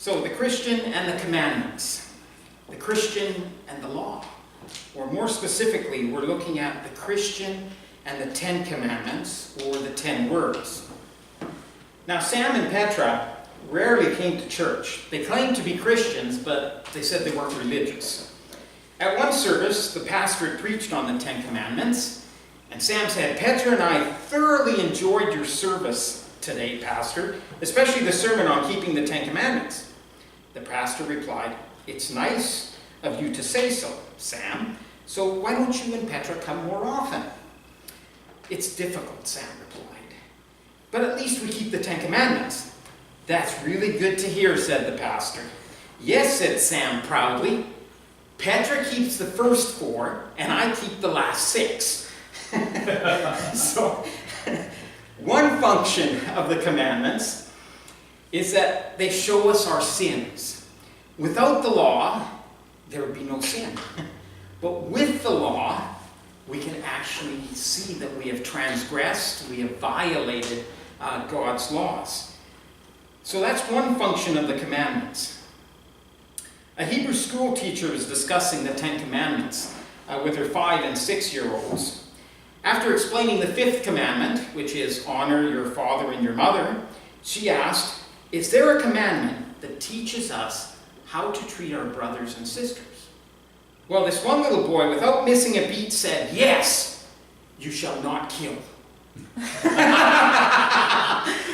So the Christian and the commandments, the Christian and the law. Or more specifically, we're looking at the Christian and the 10 Commandments, or the 10 words. Now, Sam and Petra rarely came to church. They claimed to be Christians, but they said they weren't religious. At one service, the pastor had preached on the 10 Commandments, and Sam said, "Petra and I thoroughly enjoyed your service today, Pastor, especially the sermon on keeping the 10 Commandments." The pastor replied, "It's nice of you to say so, Sam. So why don't you and Petra come more often?" "It's difficult," Sam replied. "But at least we keep the 10 Commandments." "That's really good to hear," said the pastor. "Yes," said Sam proudly. "Petra keeps the first 4, and I keep the last 6. So, one function of the commandments is that they show us our sins. Without the law, there would be no sin. But with the law, we can actually see that we have transgressed, we have violated God's laws. So that's one function of the commandments. A Hebrew school teacher was discussing the 10 Commandments with her 5- and 6-year-olds. After explaining the 5th commandment, which is honor your father and your mother, she asked, "Is there a commandment that teaches us how to treat our brothers and sisters?" Well, this one little boy, without missing a beat, said, "Yes, you shall not kill."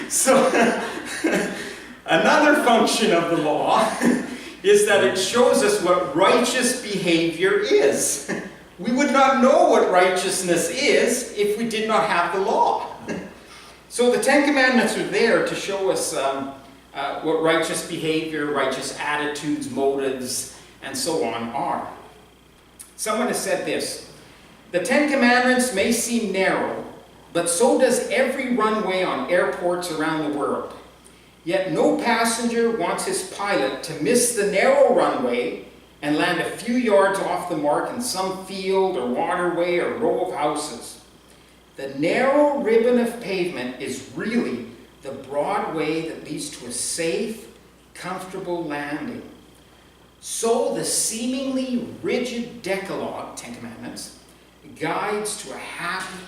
So, another function of the law is that it shows us what righteous behavior is. We would not know what righteousness is if we did not have the law. So the 10 Commandments are there to show us what righteous behavior, righteous attitudes, motives, and so on are. Someone has said this: "The 10 Commandments may seem narrow, but so does every runway on airports around the world. Yet no passenger wants his pilot to miss the narrow runway and land a few yards off the mark in some field or waterway or row of houses. The narrow ribbon of pavement is really the broad way that leads to a safe, comfortable landing. So the seemingly rigid Decalogue, 10 Commandments, guides to a happy,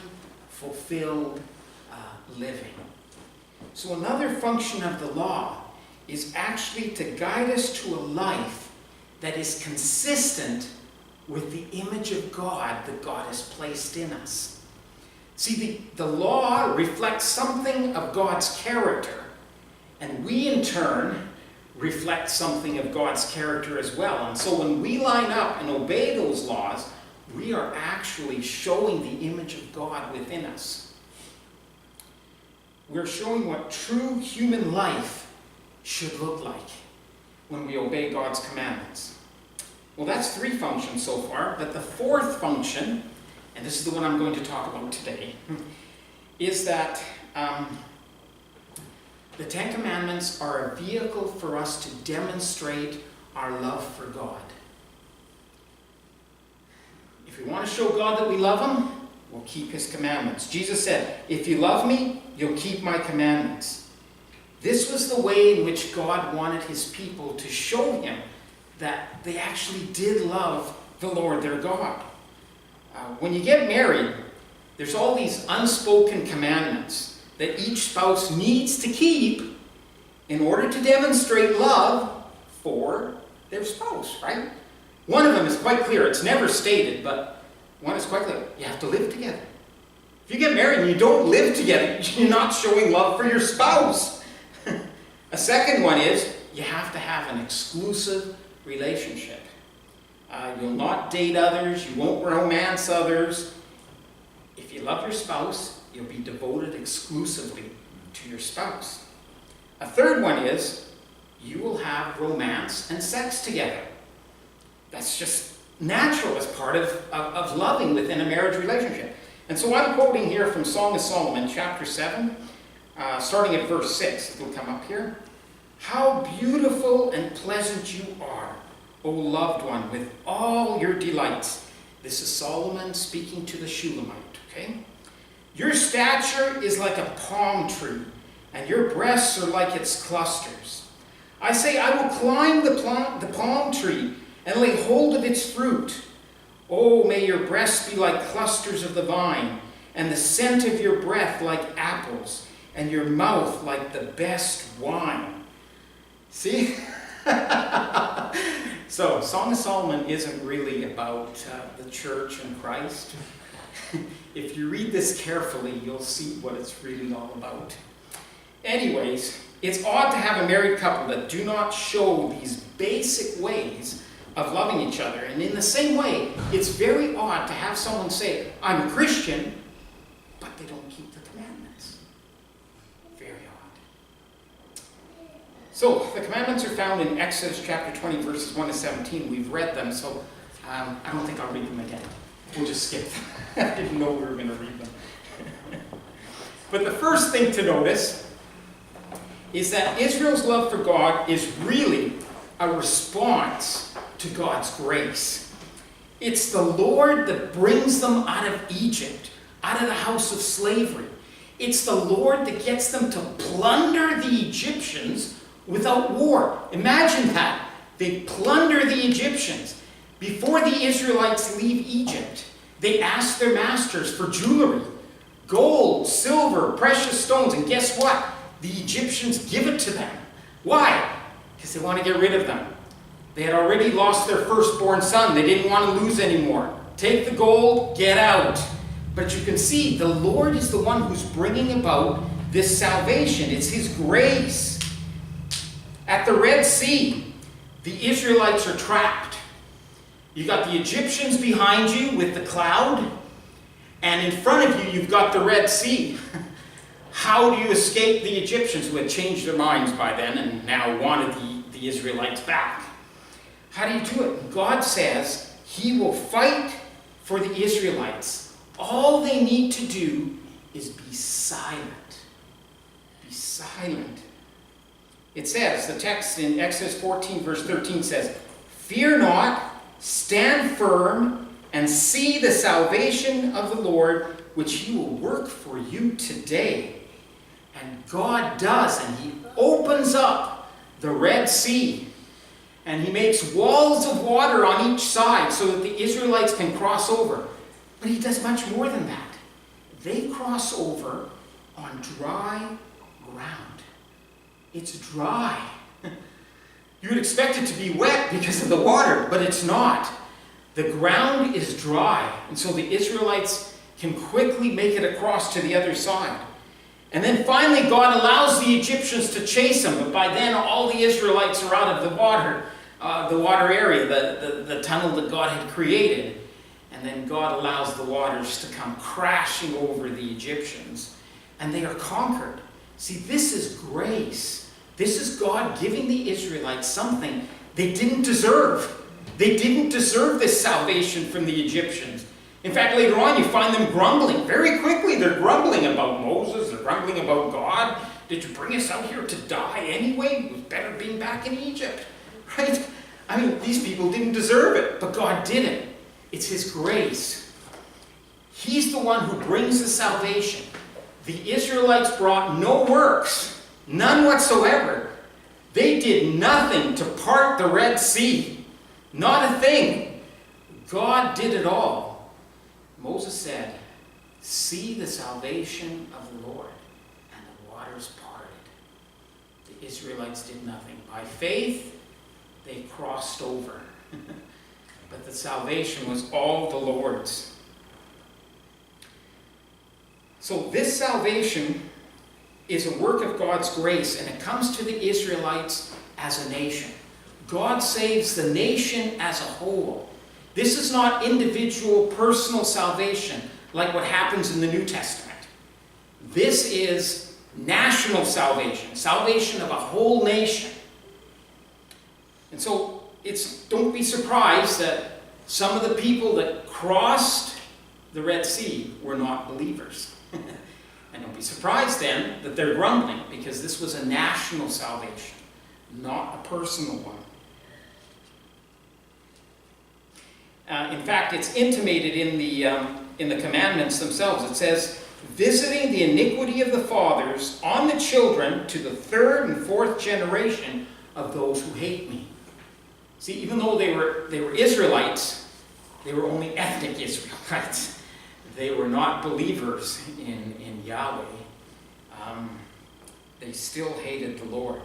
fulfilled living." So another function of the law is actually to guide us to a life that is consistent with the image of God that God has placed in us. See, the law reflects something of God's character, and we in turn reflect something of God's character as well. And so when we line up and obey those laws, we are actually showing the image of God within us. We're showing what true human life should look like when we obey God's commandments. Well, that's 3 functions so far, but the 4th function, and this is the one I'm going to talk about today, is that the 10 Commandments are a vehicle for us to demonstrate our love for God. If we want to show God that we love Him, we'll keep His commandments. Jesus said, "If you love me, you'll keep my commandments." This was the way in which God wanted His people to show Him that they actually did love the Lord their God. When you get married, there's all these unspoken commandments that each spouse needs to keep in order to demonstrate love for their spouse, right? One of them is quite clear. It's never stated, but one is quite clear. You have to live together. If you get married and you don't live together, you're not showing love for your spouse. A second one is you have to have an exclusive relationship. You'll not date others. You won't romance others. If you love your spouse, you'll be devoted exclusively to your spouse. A third one is you will have romance and sex together. That's just natural as part of loving within a marriage relationship. And so I'm quoting here from Song of Solomon, chapter 7, starting at verse 6. It'll come up here. "How beautiful and pleasant you are, O loved one, with all your delights." This is Solomon speaking to the Shulamite, okay? "Your stature is like a palm tree, and your breasts are like its clusters. I say, I will climb the palm tree and lay hold of its fruit. Oh, may your breasts be like clusters of the vine, and the scent of your breath like apples, and your mouth like the best wine. See? So, Song of Solomon isn't really about the church and Christ. If you read this carefully, you'll see what it's really all about. Anyways, it's odd to have a married couple that do not show these basic ways of loving each other. And in the same way, it's very odd to have someone say, I'm a Christian, but they don't keep the commandments. Very odd. So, the commandments are found in Exodus chapter 20, verses 1 to 17. We've read them, so I don't think I'll read them again. We'll just skip them. I didn't know we were going to read them. But the first thing to notice is that Israel's love for God is really a response to God's grace. It's the Lord that brings them out of Egypt, out of the house of slavery. It's the Lord that gets them to plunder the Egyptians without war. Imagine that. They plunder the Egyptians. Before the Israelites leave Egypt, they ask their masters for jewelry, gold, silver, precious stones, and guess what? The Egyptians give it to them. Why? Because they want to get rid of them. They had already lost their firstborn son. They didn't want to lose anymore. Take the gold, get out. But you can see the Lord is the one who's bringing about this salvation. It's His grace. At the Red Sea, the Israelites are trapped. You got the Egyptians behind you with the cloud, and in front of you, you've got the Red Sea. How do you escape the Egyptians who had changed their minds by then and now wanted the Israelites back? How do you do it? God says He will fight for the Israelites. All they need to do is be silent. Be silent. It says, the text in Exodus 14 verse 13 says, fear not, stand firm, and see the salvation of the Lord, which He will work for you today. And God does, and He opens up the Red Sea. And He makes walls of water on each side so that the Israelites can cross over. But He does much more than that. They cross over on dry ground. It's dry. You would expect it to be wet because of the water, but it's not. The ground is dry, and so the Israelites can quickly make it across to the other side. And then finally God allows the Egyptians to chase them, but by then all the Israelites are out of the water area, the tunnel that God had created. And then God allows the waters to come crashing over the Egyptians, and they are conquered. See, this is grace. This is God giving the Israelites something they didn't deserve. They didn't deserve this salvation from the Egyptians. In fact, later on you find them grumbling. Very quickly they're grumbling about Moses. They're grumbling about God. Did you bring us out here to die anyway? It was better being back in Egypt. Right? I mean, these people didn't deserve it, but God did it. It's His grace. He's the one who brings the salvation. The Israelites brought no works, none whatsoever. They did nothing to part the Red Sea. Not a thing. God did it all. Moses said, see the salvation of the Lord. And the waters parted. The Israelites did nothing. By faith, they crossed over. But the salvation was all the Lord's. So this salvation is a work of God's grace, and it comes to the Israelites as a nation. God saves the nation as a whole. This is not individual, personal salvation like what happens in the New Testament. This is national salvation, salvation of a whole nation. And so don't be surprised that some of the people that crossed the Red Sea were not believers. And don't be surprised then that they're grumbling, because this was a national salvation, not a personal one. In fact, it's intimated in the commandments themselves. It says, visiting the iniquity of the fathers on the children to the third and fourth generation of those who hate me. See, even though they were Israelites, they were only ethnic Israelites. They were not believers in Yahweh. They still hated the Lord.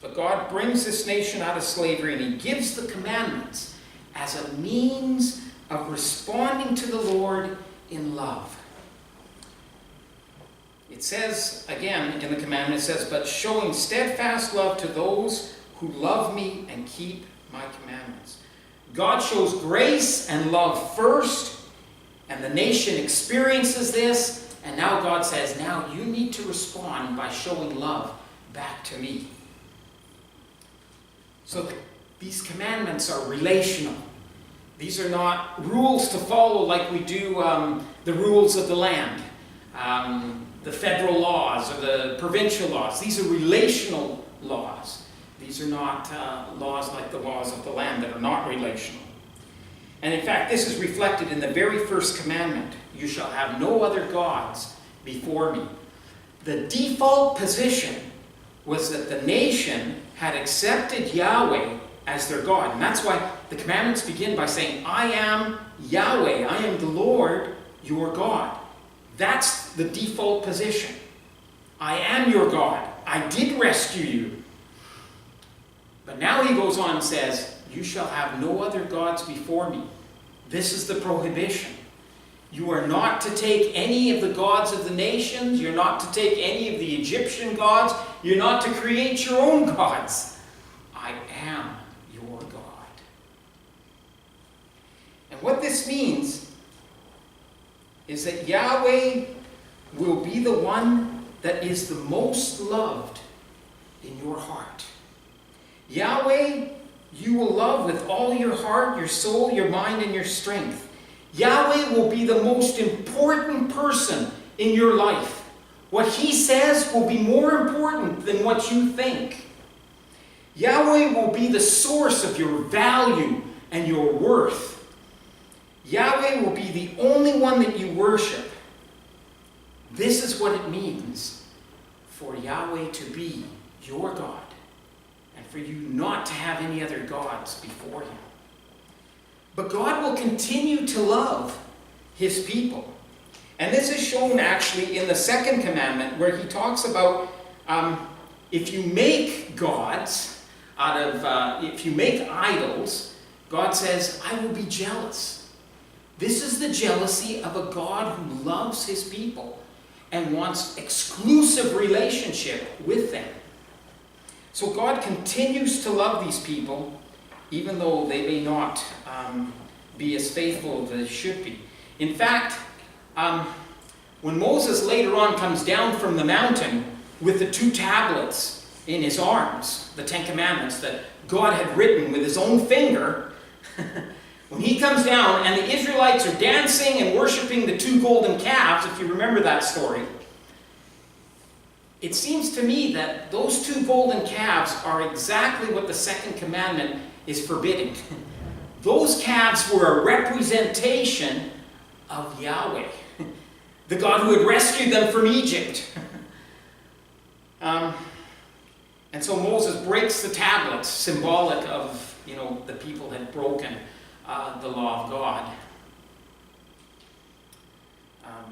But God brings this nation out of slavery, and he gives the commandments as a means of responding to the Lord in love. It says, again, in the commandment, it says, but showing steadfast love to those who love me and keep my commandments. God shows grace and love first, and the nation experiences this, and now God says, now you need to respond by showing love back to me. So these commandments are relational. These are not rules to follow like we do the rules of the land, the federal laws or the provincial laws. These are relational laws. These are not laws like the laws of the land that are not relational. And in fact, this is reflected in the very first commandment. You shall have no other gods before me. The default position was that the nation had accepted Yahweh as their God. And that's why the commandments begin by saying, I am Yahweh, I am the Lord, your God. That's the default position. I am your God. I did rescue you. But now he goes on and says, you shall have no other gods before me. This is the prohibition. You are not to take any of the gods of the nations. You're not to take any of the Egyptian gods. You're not to create your own gods. I am your God. And what this means is that Yahweh will be the one that is the most loved in your heart. Yahweh, you will love with all your heart, your soul, your mind, and your strength. Yahweh will be the most important person in your life. What he says will be more important than what you think. Yahweh will be the source of your value and your worth. Yahweh will be the only one that you worship. This is what it means for Yahweh to be your God, and for you not to have any other gods before him. But God will continue to love his people. And this is shown actually in the second commandment, where he talks about if you make gods if you make idols, God says, I will be jealous. This is the jealousy of a God who loves his people and wants exclusive relationship with them. So God continues to love these people, even though they may not be as faithful as they should be. In fact, when Moses later on comes down from the mountain with the 2 tablets in his arms, the 10 Commandments that God had written with his own finger, when he comes down and the Israelites are dancing and worshiping the 2 golden calves, if you remember that story, it seems to me that those 2 golden calves are exactly what the second commandment is forbidding. Those calves were a representation of Yahweh, the God who had rescued them from Egypt. And so Moses breaks the tablets, symbolic of, the people had broken the law of God.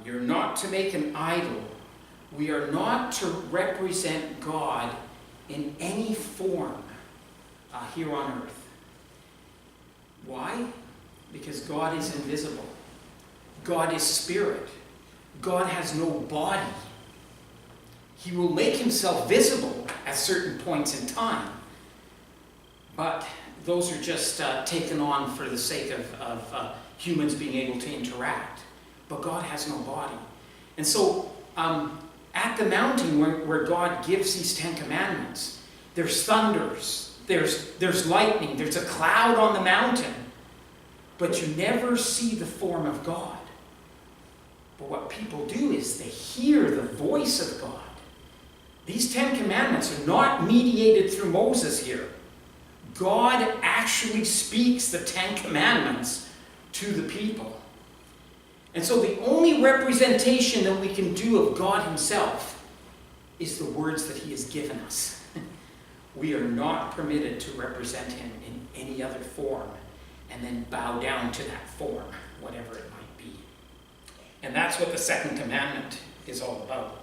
You're not to make an idol. We are not to represent God in any form here on earth. Why? Because God is invisible. God is spirit. God has no body. He will make himself visible at certain points in time. But those are just taken on for the sake of humans being able to interact. But God has no body. And so at the mountain where God gives these 10 commandments, there's thunders, there's lightning, there's a cloud on the mountain, but you never see the form of God. But what people do is they hear the voice of God. These 10 commandments are not mediated through Moses here. God actually speaks the 10 commandments to the people. And so the only representation that we can do of God himself is the words that he has given us. we are not permitted to represent him in any other form and then bow down to that form, whatever it might be. And that's what the second commandment is all about.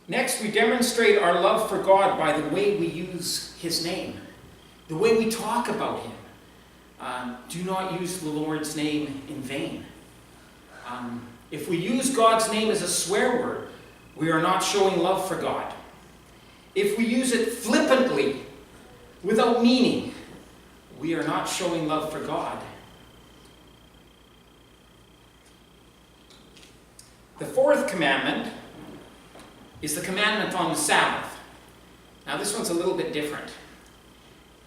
Next, we demonstrate our love for God by the way we use his name, the way we talk about him. Do not use the Lord's name in vain. If we use God's name as a swear word, we are not showing love for God. If we use it flippantly, without meaning, we are not showing love for God. The fourth commandment is the commandment on the Sabbath. Now this one's a little bit different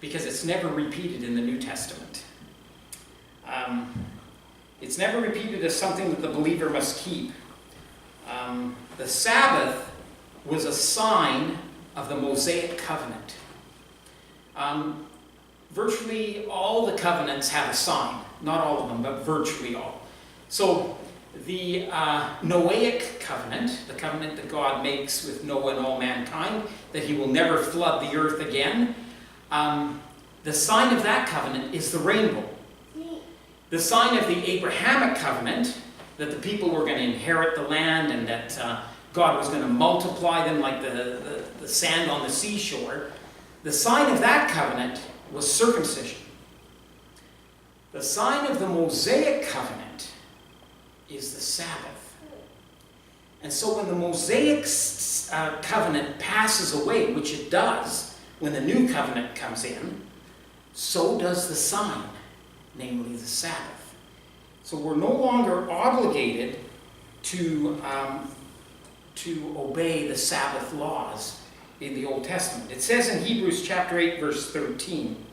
because it's never repeated in the New Testament. It's never repeated as something that the believer must keep. The Sabbath was a sign of the Mosaic covenant. Virtually all the covenants have a sign. Not all of them, but virtually all. So the Noahic covenant, the covenant that God makes with Noah and all mankind, that he will never flood the earth again, the sign of that covenant is the rainbow. The sign of the Abrahamic covenant, that the people were going to inherit the land and that God was going to multiply them like the sand on the seashore, the sign of that covenant was circumcision. The sign of the Mosaic covenant is the Sabbath. And so when the Mosaic covenant passes away, which it does when the new covenant comes in, so does the sign, namely the Sabbath. So we're no longer obligated to obey the Sabbath laws in the Old Testament. It says in Hebrews chapter 8, verse 13,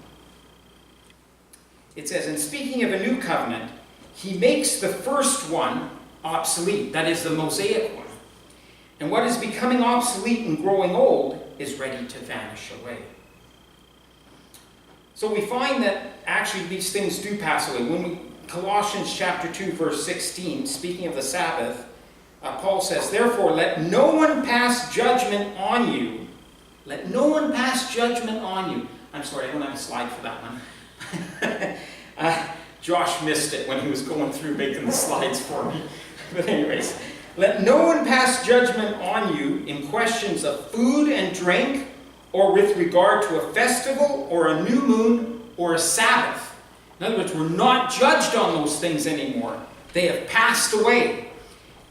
it says, "And speaking of a new covenant, he makes the first one obsolete," that is the Mosaic one. "And what is becoming obsolete and growing old is ready to vanish away." So we find that actually these things do pass away. Colossians chapter 2, verse 16, speaking of the Sabbath, Paul says, "Therefore let no one pass judgment on you." Let no one pass judgment on you. I'm sorry, I don't have a slide for that one. Josh missed it when he was going through making the slides for me. But anyways, "Let no one pass judgment on you in questions of food and drink, or with regard to a festival, or a new moon, or a Sabbath." In other words, we're not judged on those things anymore. They have passed away.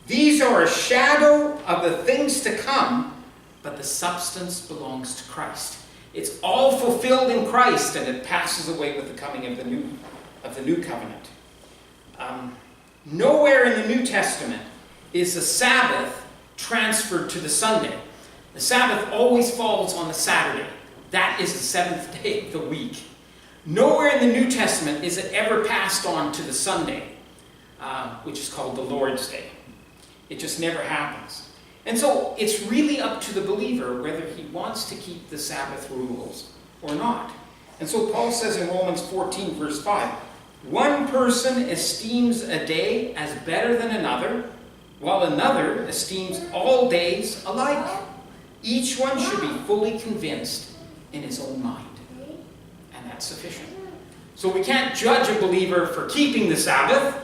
"These are a shadow of the things to come, but the substance belongs to Christ." It's all fulfilled in Christ, and it passes away with the coming of the new covenant. Nowhere in the New Testament is the Sabbath transferred to the Sunday. The Sabbath always falls on the Saturday. That is the seventh day of the week. Nowhere in the New Testament is it ever passed on to the Sunday, which is called the Lord's Day. It just never happens. And so it's really up to the believer whether he wants to keep the Sabbath rules or not. And so Paul says in Romans 14, verse 5, "One person esteems a day as better than another, while another esteems all days alike. Each one should be fully convinced in his own mind." And that's sufficient. So we can't judge a believer for keeping the Sabbath,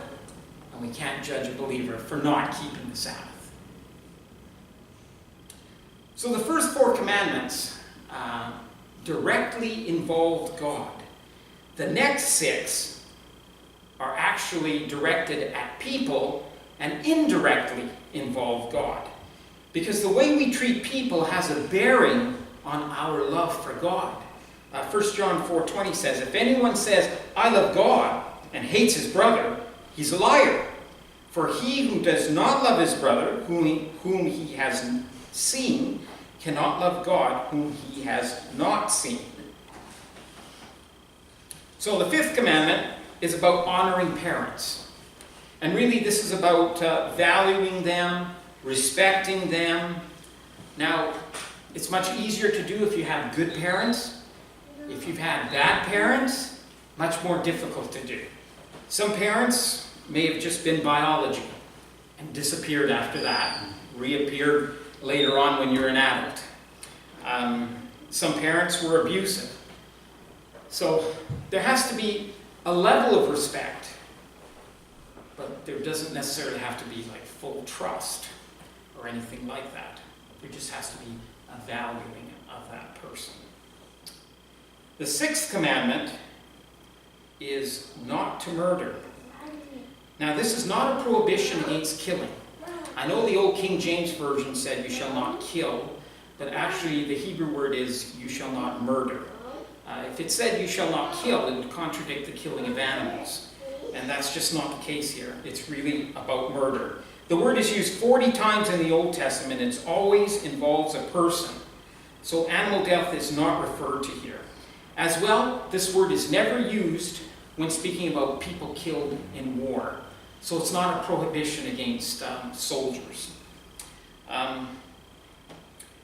and we can't judge a believer for not keeping the Sabbath. So the first four commandments directly involved God. The next six are actually directed at people and indirectly involve God. Because the way we treat people has a bearing on our love for God. 1 John 4:20 says, "If anyone says, 'I love God,' and hates his brother, he's a liar. For he who does not love his brother, whom he has seen, cannot love God, whom he has not seen." So the fifth commandment is about honoring parents. And really this is about valuing them, respecting them. Now, it's much easier to do if you have good parents. If you've had bad parents, much more difficult to do. Some parents may have just been biology and disappeared after that, and reappeared later on when you're an adult. Some parents were abusive. So there has to be a level of respect, but there doesn't necessarily have to be like full trust or anything like that. There just has to be a valuing of that person. The sixth commandment is not to murder. Now, this is not a prohibition against killing. I know the old King James Version said you shall not kill, but actually the Hebrew word is you shall not murder. If it said you shall not kill, it would contradict the killing of animals. And that's just not the case here. It's really about murder. The word is used 40 times in the Old Testament. It always involves a person. So animal death is not referred to here. As well, this word is never used when speaking about people killed in war. So it's not a prohibition against soldiers.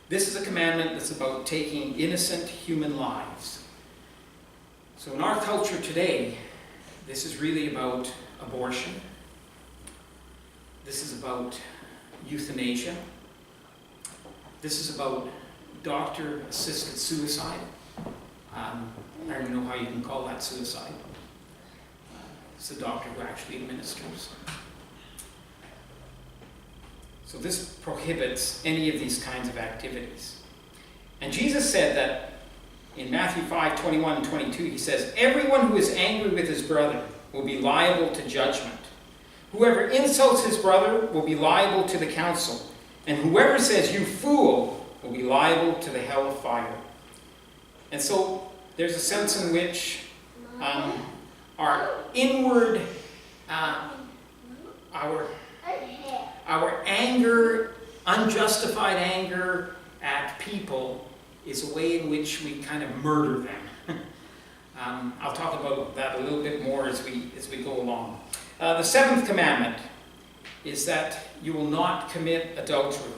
This is a commandment that's about taking innocent human lives. So in our culture today, this is really about abortion. This is about euthanasia. This is about doctor-assisted suicide. I don't even know how you can call that suicide. It's the doctor who actually administers. So this prohibits any of these kinds of activities. And Jesus said that in Matthew 5:21 and 22, he says, "Everyone who is angry with his brother will be liable to judgment. Whoever insults his brother will be liable to the council. And whoever says, 'You fool,' will be liable to the hell of fire." And so there's a sense in which our inward, our anger, unjustified anger at people, is a way in which we kind of murder them. I'll talk about that a little bit more as we go along. The seventh commandment is that you will not commit adultery.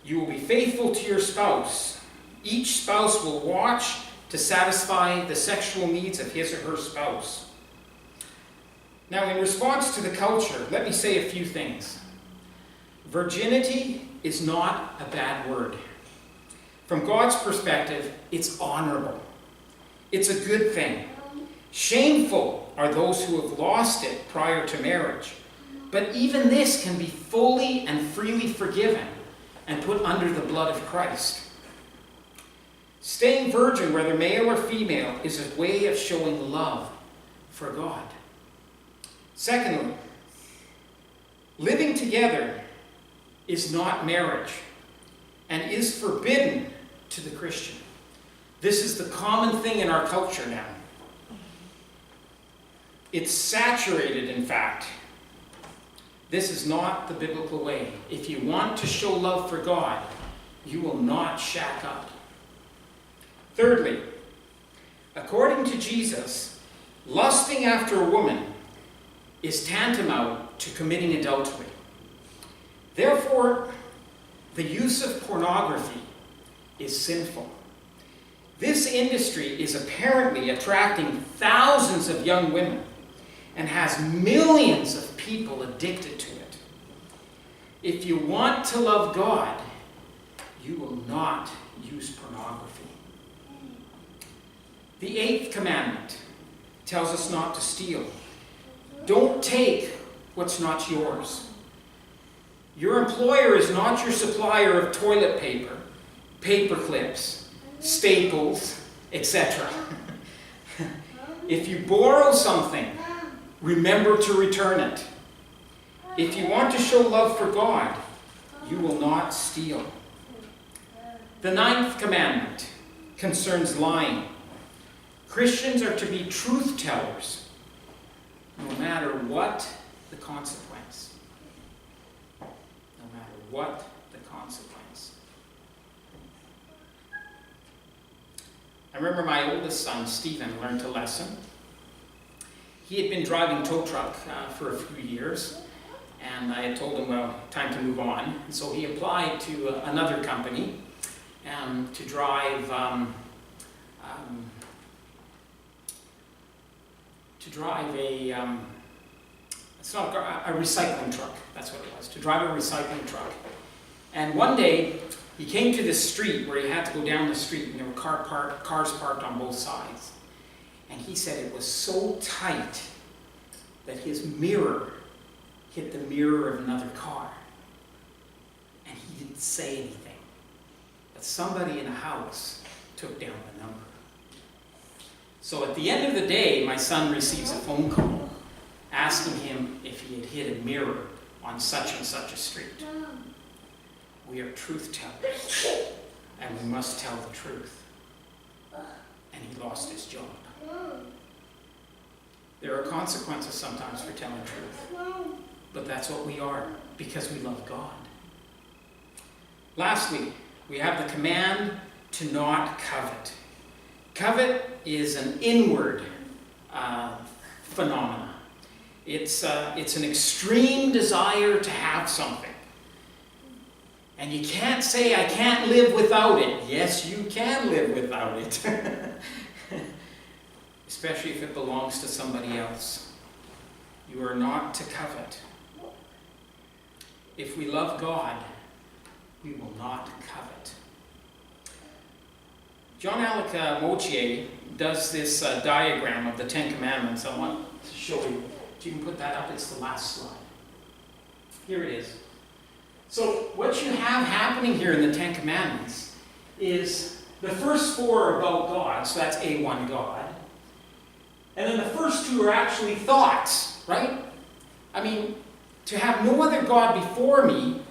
You will be faithful to your spouse. Each spouse will watch to satisfy the sexual needs of his or her spouse. Now, in response to the culture, let me say a few things. Virginity is not a bad word. From God's perspective, it's honorable. It's a good thing. Shameful are those who have lost it prior to marriage. But even this can be fully and freely forgiven and put under the blood of Christ. Staying virgin, whether male or female, is a way of showing love for God. Secondly, living together is not marriage and is forbidden to the Christian. This is the common thing in our culture now. It's saturated, in fact. This is not the biblical way. If you want to show love for God, you will not shack up. Thirdly, according to Jesus, lusting after a woman is tantamount to committing adultery. Therefore, the use of pornography is sinful. This industry is apparently attracting thousands of young women and has millions of people addicted to it. If you want to love God, you will not use pornography. The eighth commandment tells us not to steal. Don't take what's not yours. Your employer is not your supplier of toilet paper, paper clips, staples, etc. If you borrow something, remember to return it. If you want to show love for God, you will not steal. The ninth commandment concerns lying. Christians are to be truth tellers, no matter what the consequence. No matter what the consequence. I remember my oldest son, Stephen, learned a lesson. He had been driving tow truck for a few years, and I had told him, well, time to move on. And so he applied to another company to drive a recycling truck. That's what it was, to drive a recycling truck. And one day, he came to this street where he had to go down the street, and there were cars parked on both sides. And he said it was so tight that his mirror hit the mirror of another car. And he didn't say anything. But somebody in a house took down the number. So at the end of the day, my son receives a phone call asking him if he had hit a mirror on such and such a street. We are truth tellers, and we must tell the truth. And he lost his job. There are consequences sometimes for telling truth, but that's what we are, because we love God. Lastly, we have the command to not covet. Covet is an inward phenomenon. It's an extreme desire to have something. And you can't say, I can't live without it. Yes, you can live without it. Especially if it belongs to somebody else. You are not to covet. If we love God, we will not covet. John Alec Mochier does this diagram of the Ten Commandments. I want to show you. If you can put that up, it's the last slide. Here it is. So what you have happening here in the Ten Commandments is the first four are about God, so that's A1 God. And then the first two are actually thoughts, right? I mean, to have no other God before me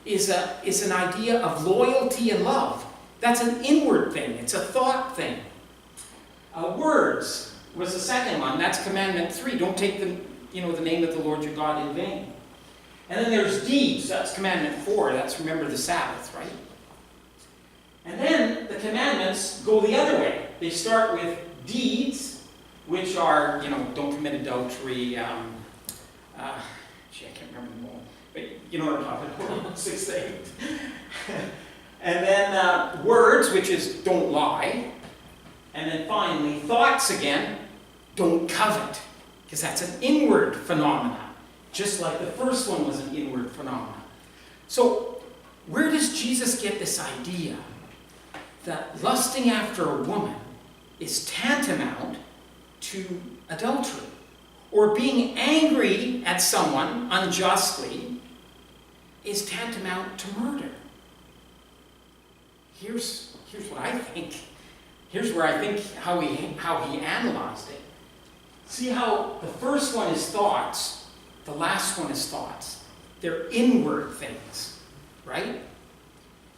is an idea of loyalty and love. That's an inward thing. It's a thought thing. Words was the second one. That's Commandment 3. Don't take the name of the Lord your God in vain. And then there's deeds. That's Commandment 4. That's remember the Sabbath, right? And then the commandments go the other way. They start with deeds, which are, don't commit adultery. I can't remember them all. But you know what I'm talking about. 6 to 8. And then words, which is don't lie. And then finally, thoughts again, don't covet. Because that's an inward phenomenon. Just like the first one was an inward phenomenon. So, where does Jesus get this idea that lusting after a woman is tantamount to adultery? Or being angry at someone unjustly is tantamount to murder? Here's what I think. Here's where I think how he analyzed it. See how the first one is thoughts, the last one is thoughts. They're inward things, right?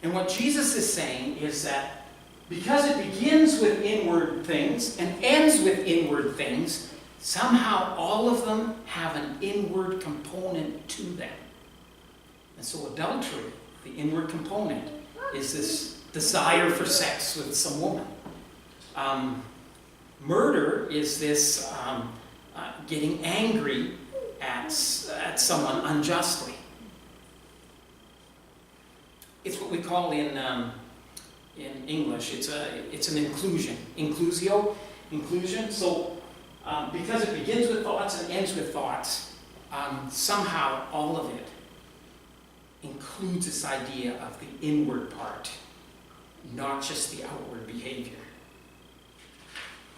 And what Jesus is saying is that because it begins with inward things and ends with inward things, somehow all of them have an inward component to them. And so adultery, the inward component, is this desire for sex with some woman. Murder is this getting angry at someone unjustly. It's what we call in English, it's an inclusion. Inclusion. So because it begins with thoughts and ends with thoughts, somehow all of it includes this idea of the inward part, not just the outward behavior.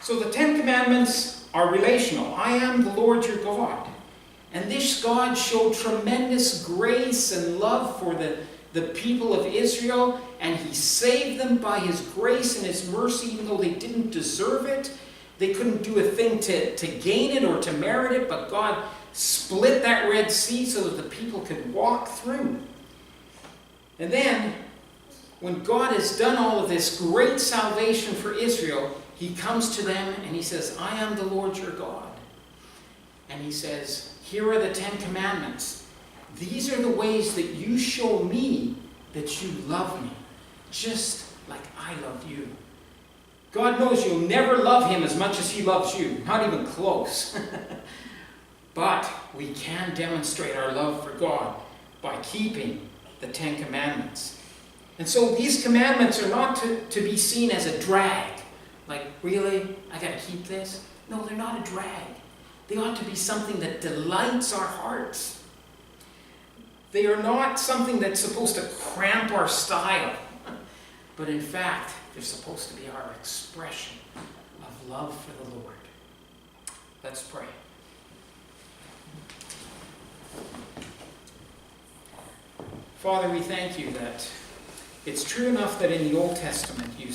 So the Ten Commandments are relational. I am the Lord your God. And this God showed tremendous grace and love for the people of Israel, and he saved them by his grace and his mercy, even though they didn't deserve it. They couldn't do a thing to gain it or to merit it, but God split that Red Sea so that the people could walk through. And then, when God has done all of this great salvation for Israel, he comes to them and he says, I am the Lord your God. And he says, here are the Ten Commandments. These are the ways that you show me that you love me, just like I love you. God knows you'll never love him as much as he loves you, not even close. But we can demonstrate our love for God by keeping the Ten Commandments. And so these commandments are not to be seen as a drag. Like, really? I got to keep this? No, they're not a drag. They ought to be something that delights our hearts. They are not something that's supposed to cramp our style. but in fact, they're supposed to be our expression of love for the Lord. Let's pray. Father, we thank you that it's true enough that in the Old Testament you